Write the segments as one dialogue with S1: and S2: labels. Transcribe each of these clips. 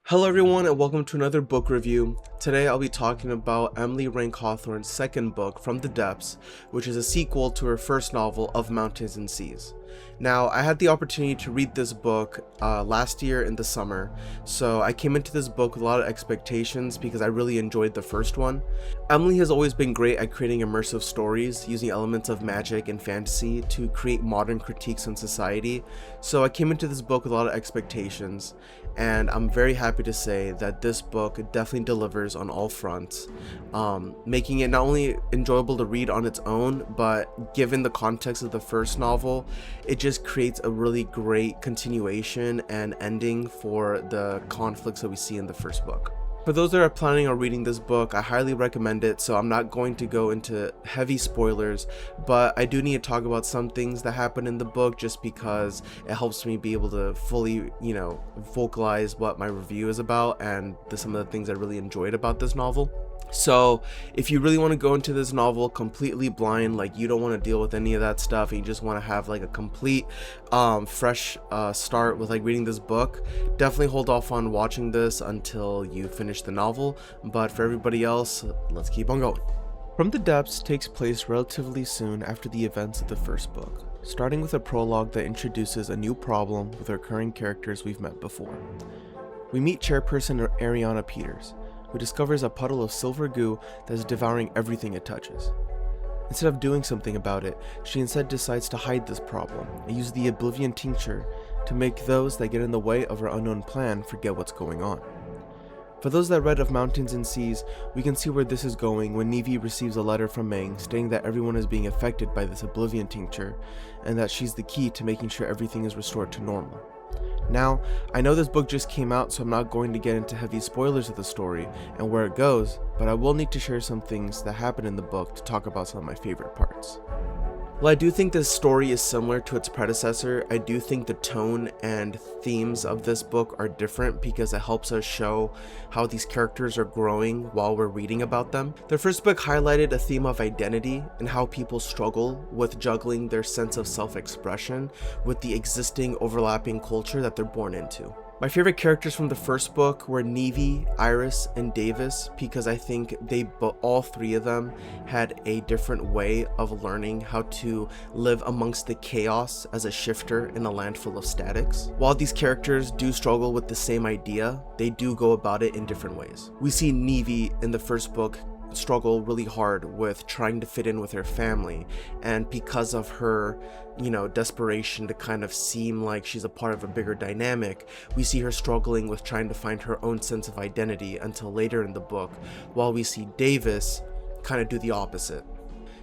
S1: Hello everyone and welcome to another book review. Today I'll be talking about Emily Rank Hawthorne's second book, From the Depths, which is a sequel to her first novel, Of Mountains and Seas. Now, I had the opportunity to read this book last year in the summer, so I came into this book with a lot of expectations because I really enjoyed the first one. Emily has always been great at creating immersive stories, using elements of magic and fantasy to create modern critiques on society, so I came into this book with a lot of expectations, and I'm very happy to say that this book definitely delivers on all fronts, making it not only enjoyable to read on its own, but given the context of the first novel, it just creates a really great continuation and ending for the conflicts that we see in the first book. For those that are planning on reading this book, I highly recommend it, so I'm not going to go into heavy spoilers, but I do need to talk about some things that happen in the book just because it helps me be able to fully, vocalize what my review is about and some of the things I really enjoyed about this novel. So if you really want to go into this novel completely blind, like you don't want to deal with any of that stuff and you just want to have like a complete fresh start with like reading this book, definitely hold off on watching this until you finish the novel. But for everybody else, let's keep on going. From the Depths takes place relatively soon after the events of the first book, starting with a prologue that introduces a new problem with recurring characters we've met before. We meet chairperson Ariana Peters, who discovers a puddle of silver goo that is devouring everything it touches. Instead of doing something about it, she instead decides to hide this problem and use the Oblivion Tincture to make those that get in the way of her unknown plan forget what's going on. For those that read Of Mountains and Seas, we can see where this is going when Nevi receives a letter from Meng stating that everyone is being affected by this Oblivion Tincture and that she's the key to making sure everything is restored to normal. Now, I know this book just came out, so I'm not going to get into heavy spoilers of the story and where it goes, but I will need to share some things that happen in the book to talk about some of my favorite parts. While I do think this story is similar to its predecessor, I do think the tone and themes of this book are different because it helps us show how these characters are growing while we're reading about them. The first book highlighted a theme of identity and how people struggle with juggling their sense of self-expression with the existing overlapping culture that they're born into. My favorite characters from the first book were Nevi, Iris, and Davis because I think all three of them had a different way of learning how to live amongst the chaos as a shifter in a land full of statics. While these characters do struggle with the same idea, they do go about it in different ways. We see Nevi in the first book struggle really hard with trying to fit in with her family, and because of her desperation to kind of seem like she's a part of a bigger dynamic, we see her struggling with trying to find her own sense of identity until later in the book, while we see Davis kind of do the opposite.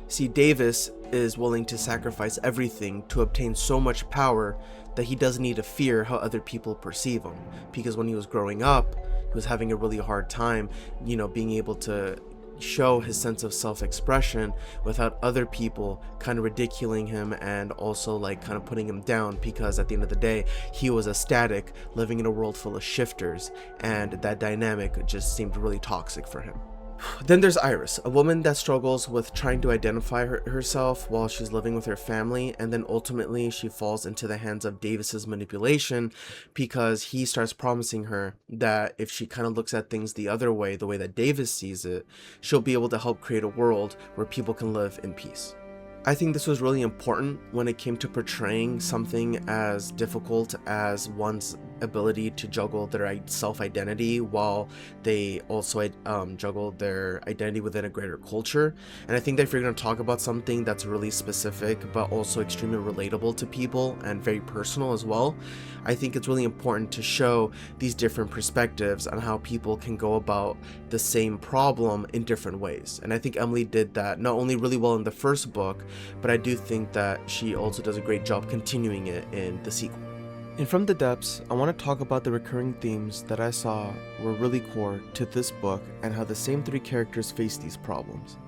S1: See, Davis is willing to sacrifice everything to obtain so much power that he doesn't need to fear how other people perceive him, because when he was growing up, he was having a really hard time, being able to show his sense of self-expression without other people kind of ridiculing him and also like kind of putting him down, because at the end of the day he was a static living in a world full of shifters, and that dynamic just seemed really toxic for him. Then there's Iris, a woman that struggles with trying to identify herself while she's living with her family, and then ultimately she falls into the hands of Davis's manipulation because he starts promising her that if she kind of looks at things the other way, the way that Davis sees it, she'll be able to help create a world where people can live in peace. I think this was really important when it came to portraying something as difficult as one's ability to juggle their self-identity while they also juggle their identity within a greater culture. And I think that if you're going to talk about something that's really specific but also extremely relatable to people and very personal as well, I think it's really important to show these different perspectives on how people can go about the same problem in different ways. And I think Emily did that not only really well in the first book, but I do think that she also does a great job continuing it in the sequel. In From the Depths, I want to talk about the recurring themes that I saw were really core to this book and how the same three characters face these problems.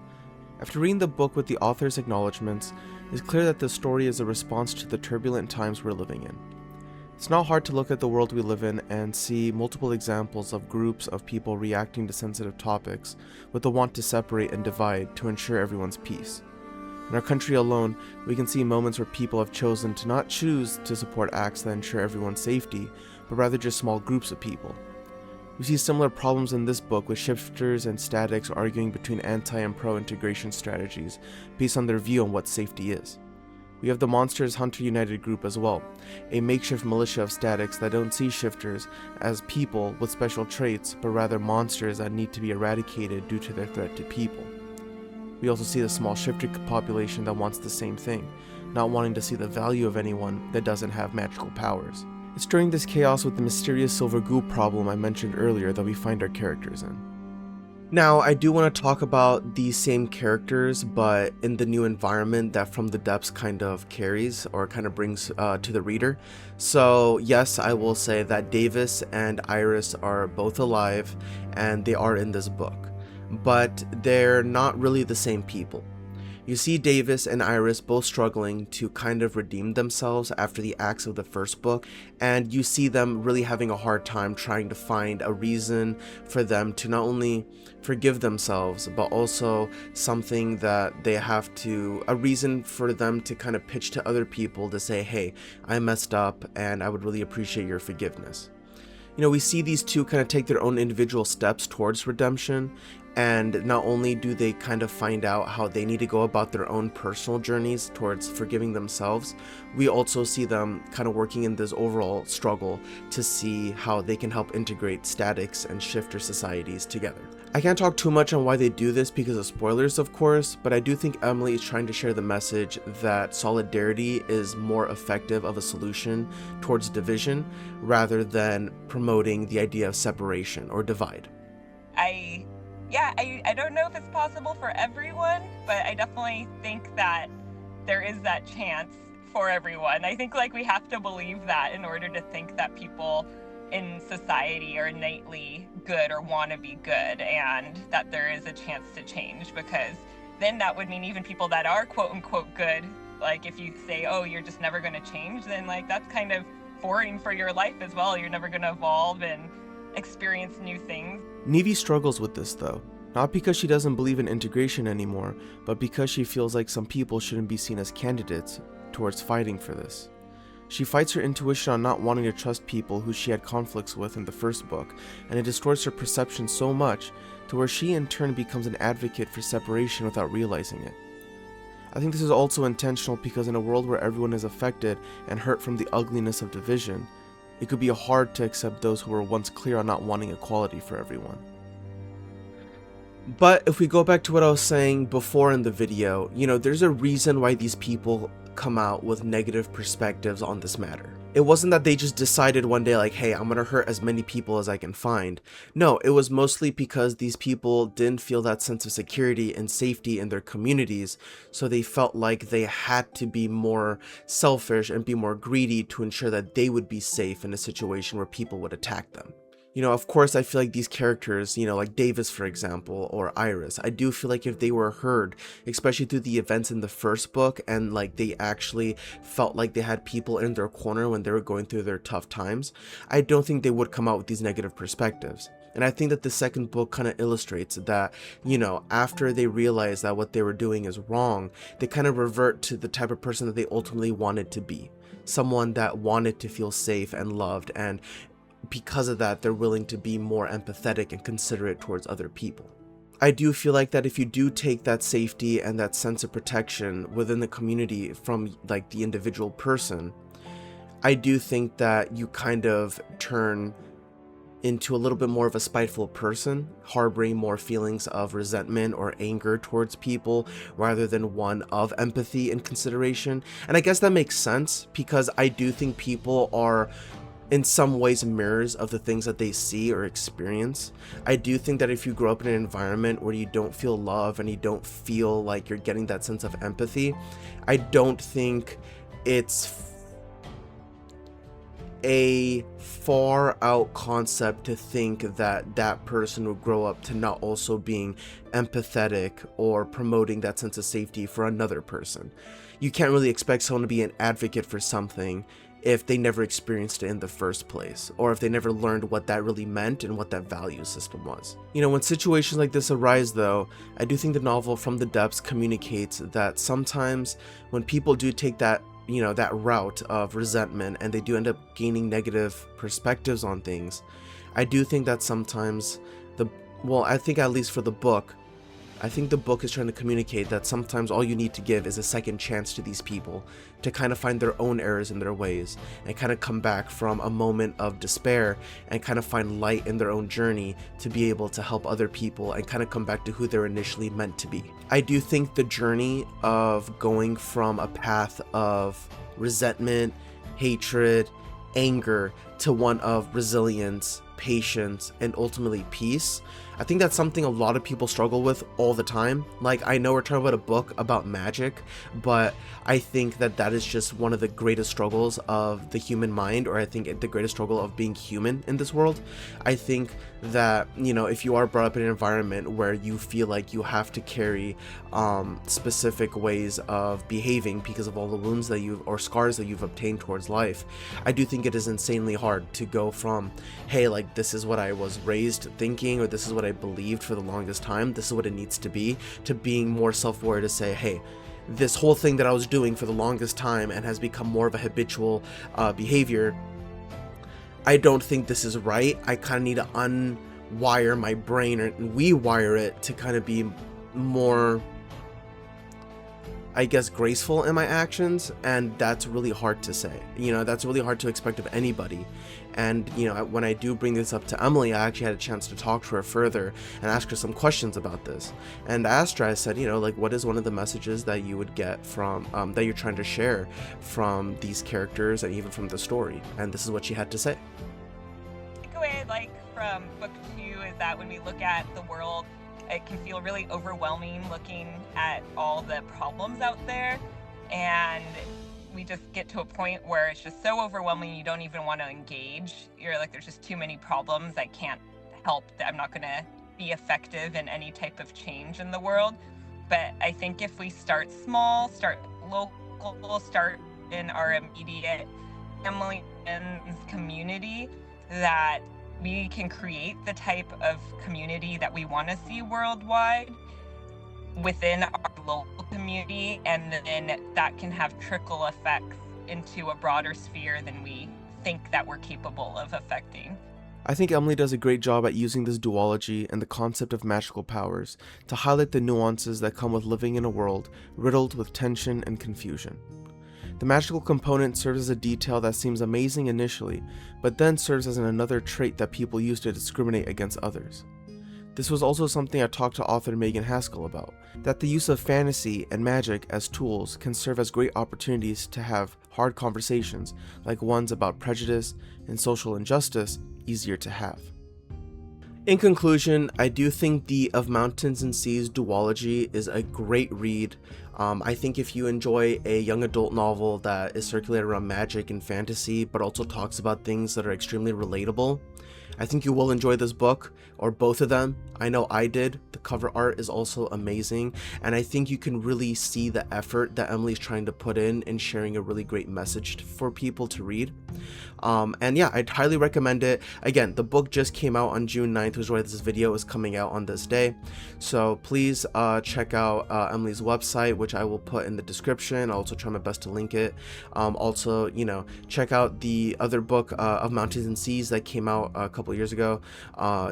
S1: After reading the book with the author's acknowledgements, it's clear that the story is a response to the turbulent times we're living in. It's not hard to look at the world we live in and see multiple examples of groups of people reacting to sensitive topics with the want to separate and divide to ensure everyone's peace. In our country alone, we can see moments where people have chosen to not choose to support acts that ensure everyone's safety, but rather just small groups of people. We see similar problems in this book with shifters and statics arguing between anti and pro integration strategies based on their view on what safety is. We have the Monsters Hunter United group as well, a makeshift militia of statics that don't see shifters as people with special traits, but rather monsters that need to be eradicated due to their threat to people. We also see the small shifter population that wants the same thing, not wanting to see the value of anyone that doesn't have magical powers. It's during this chaos with the mysterious silver goo problem I mentioned earlier that we find our characters in. Now, I do want to talk about these same characters, but in the new environment that From the Depths kind of carries or kind of brings to the reader. So yes, I will say that Davis and Iris are both alive and they are in this book, but they're not really the same people. You see Davis and Iris both struggling to kind of redeem themselves after the acts of the first book, and you see them really having a hard time trying to find a reason for them to not only forgive themselves, but also something that they have to, a reason for them to kind of pitch to other people to say, hey, I messed up and I would really appreciate your forgiveness. You know, we see these two kind of take their own individual steps towards redemption, and not only do they kind of find out how they need to go about their own personal journeys towards forgiving themselves, we also see them kind of working in this overall struggle to see how they can help integrate statics and shifter societies together. I can't talk too much on why they do this because of spoilers, of course, but I do think Emily is trying to share the message that solidarity is more effective of a solution towards division rather than promoting the idea of separation or divide.
S2: I don't know if it's possible for everyone, but I definitely think that there is that chance for everyone. I think we have to believe that in order to think that people in society are innately good or want to be good, and that there is a chance to change, because then that would mean even people that are quote unquote good, if you say, oh, you're just never going to change, then that's kind of boring for your life as well. You're never going to evolve and experience new things.
S1: Nevi struggles with this though, not because she doesn't believe in integration anymore, but because she feels like some people shouldn't be seen as candidates towards fighting for this. She fights her intuition on not wanting to trust people who she had conflicts with in the first book, and it distorts her perception so much to where she in turn becomes an advocate for separation without realizing it. I think this is also intentional because in a world where everyone is affected and hurt from the ugliness of division, it could be hard to accept those who were once clear on not wanting equality for everyone. But if we go back to what I was saying before in the video, there's a reason why these people come out with negative perspectives on this matter. It wasn't that they just decided one day hey, I'm gonna hurt as many people as I can find. No, it was mostly because these people didn't feel that sense of security and safety in their communities, so they felt like they had to be more selfish and be more greedy to ensure that they would be safe in a situation where people would attack them. Of course, I feel like these characters, like Davis, for example, or Iris, I do feel like if they were heard, especially through the events in the first book, and they actually felt like they had people in their corner when they were going through their tough times, I don't think they would come out with these negative perspectives. And I think that the second book kind of illustrates that, after they realize that what they were doing is wrong, they kind of revert to the type of person that they ultimately wanted to be. Someone that wanted to feel safe and loved, and because of that, they're willing to be more empathetic and considerate towards other people. I do feel like that if you do take that safety and that sense of protection within the community from the individual person, I do think that you kind of turn into a little bit more of a spiteful person, harboring more feelings of resentment or anger towards people rather than one of empathy and consideration. And I guess that makes sense because I do think people are in some ways mirrors of the things that they see or experience. I do think that if you grow up in an environment where you don't feel love and you don't feel like you're getting that sense of empathy, I don't think it's a far out concept to think that that person would grow up to not also being empathetic or promoting that sense of safety for another person. You can't really expect someone to be an advocate for something if they never experienced it in the first place, or if they never learned what that really meant and what that value system was. When situations like this arise though, I do think the novel From the Depths communicates that sometimes when people do take that that route of resentment and they do end up gaining negative perspectives on things, I do think that sometimes I think at least for the book, I think the book is trying to communicate that sometimes all you need to give is a second chance to these people to kind of find their own errors in their ways and kind of come back from a moment of despair and kind of find light in their own journey to be able to help other people and kind of come back to who they're initially meant to be. I do think the journey of going from a path of resentment, hatred, anger to one of resilience, patience, and ultimately peace, I think that's something a lot of people struggle with all the time. Like, I know we're talking about a book about magic, but I think that that is just one of the greatest struggles of the human mind, or I think the greatest struggle of being human in this world. I think that, you know, if you are brought up in an environment where you feel like you have to carry specific ways of behaving because of all the wounds that or scars that you've obtained towards life, I do think it is insanely hard to go from, hey, like, this is what I was raised thinking, or this is what I believed for the longest time, this is what it needs to be, to being more self-aware to say, hey, this whole thing that I was doing for the longest time and has become more of a habitual behavior, I don't think this is right. I kind of need to unwire my brain or rewire it to kind of be more, I guess, graceful in my actions, and that's really hard to say. You know, that's really hard to expect of anybody. And, you know, when I do bring this up to Emily, I actually had a chance to talk to her further and ask her some questions about this. And I asked her, I said, you know, like, what is one of the messages that you would get from, that you're trying to share from these characters and even from the story? And this is what she had to say.
S2: Takeaway I'd like from book 2 is that when we look at the world, it can feel really overwhelming looking at all the problems out there, and we just get to a point where it's just so overwhelming you don't even want to engage. You're like, there's just too many problems, I can't help, I'm not going to be effective in any type of change in the world. But I think if we start small, start local, start in our immediate family and community, that we can create the type of community that we want to see worldwide within our local community, and then that can have trickle effects into a broader sphere than we think that we're capable of affecting.
S1: I think Emily does a great job at using this duology and the concept of magical powers to highlight the nuances that come with living in a world riddled with tension and confusion. The magical component serves as a detail that seems amazing initially, but then serves as another trait that people use to discriminate against others. This was also something I talked to author Megan Haskell about, that the use of fantasy and magic as tools can serve as great opportunities to have hard conversations, like ones about prejudice and social injustice, easier to have. In conclusion, I do think the Of Mountains and Seas duology is a great read. I think if you enjoy a young adult novel that is circulated around magic and fantasy, but also talks about things that are extremely relatable, I think you will enjoy this book, or both of them. I know I did. The cover art is also amazing, and I think you can really see the effort that Emily's trying to put in sharing a really great message for people to read. And yeah, I'd highly recommend it. Again, the book just came out on June 9th, which is why this video is coming out on this day. So please check out Emily's website, which I will put in the description. I'll also try my best to link it. Also, you know, check out the other book, Of Mountains and Seas, that came out a couple years ago.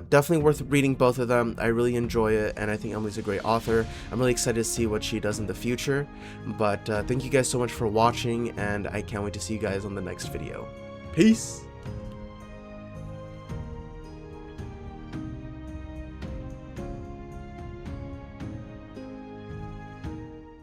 S1: Definitely worth reading both of them. I really enjoy it, and I think Emily's a great author. I'm really excited to see what she does in the future. But thank you guys so much for watching, and I can't wait to see you guys on the next video. Peace!